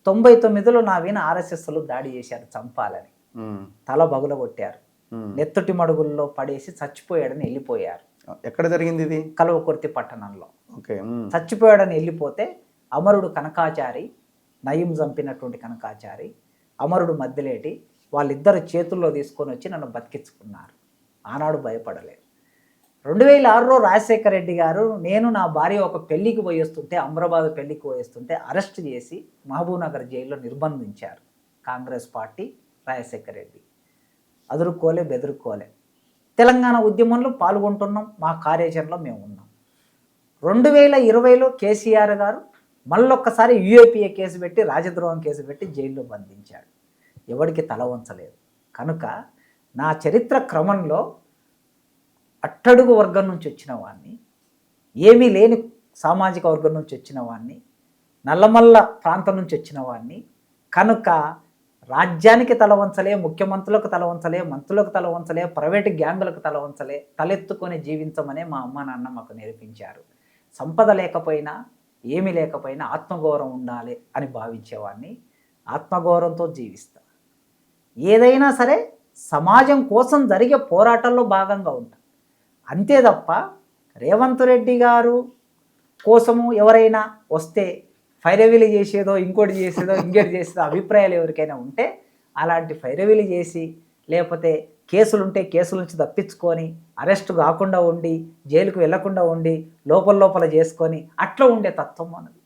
99లో నా వీణ ఆర్ఎస్ఎస్లు దాడి చేశారు చంపాలని. తల బగులగొట్టారు. నెత్తుటి మడుగుల్లో పడేసి చచ్చిపోయాడని వెళ్ళిపోయారు. ఎక్కడ జరిగింది ఇది? కల్వకుర్తి పట్టణంలో. ఓకే. చచ్చిపోయాడని వెళ్ళిపోతే అమరుడు కనకాచారి, నయం చంపినటువంటి కనకాచారి, అమరుడు మధ్యలేటి వాళ్ళిద్దరు చేతుల్లో తీసుకొని వచ్చి నన్ను బతికించుకున్నారు. ఆనాడు భయపడలేదు. 2006లో రాజశేఖర రెడ్డి గారు నేను నా భార్య ఒక పెళ్లికి పోయేస్తుంటే, అమరాబాద్ పెళ్లికి పోయేస్తుంటే అరెస్ట్ చేసి మహబూబ్నగర్ జైల్లో నిర్బంధించారు కాంగ్రెస్ పార్టీ, రాజశేఖర రెడ్డి. అదురుకోలే బెదురుకోలే. తెలంగాణ ఉద్యమంలో పాల్గొంటున్నాం, మా కార్యాచరణలో మేము ఉన్నాం. 2020లో కేసీఆర్ గారు మళ్ళొక్కసారి యూఏపీఏ కేసు పెట్టి, రాజద్రోహం కేసు పెట్టి జైల్లో బంధించాడు. ఎవరికి తల వంచలేదు. కనుక నా చరిత్ర క్రమంలో అట్టడుగు వర్గం నుంచి వచ్చిన వాడిని, ఏమీ లేని సామాజిక వర్గం నుంచి వచ్చిన వాడిని, నల్లమల్ల ప్రాంతం నుంచి వచ్చిన వాడిని. కనుక రాజ్యానికి తల వంచలే, ముఖ్యమంత్రులకు తల వంచలే, మంత్రులకు తల వంచలే, ప్రైవేటు గ్యాంగులకు తల వంచలే, తలెత్తుకొని జీవించమనే మా అమ్మ నాన్న మాకు నేర్పించారు. సంపద లేకపోయినా ఏమీ లేకపోయినా ఆత్మగౌరవం ఉండాలి అని భావించేవాడిని. ఆత్మగౌరవంతో జీవిస్తా. ఏదైనా సరే సమాజం కోసం జరిగే పోరాటంలో భాగంగా ఉంటా. అంతే తప్ప రేవంత్ రెడ్డి గారు కోసము ఎవరైనా వస్తే ఫైరవిలి చేసేదో, ఇంకోటి చేసేదో, ఇంకోటి చేసేదో అభిప్రాయాలు ఎవరికైనా ఉంటే అలాంటి ఫైరవిలి చేసి, లేకపోతే కేసులుంటే కేసుల నుంచి తప్పించుకొని, అరెస్ట్ కాకుండా ఉండి, జైలుకు వెళ్లకుండా ఉండి, లోపల చేసుకొని అట్లా ఉండే తత్వం అన్నది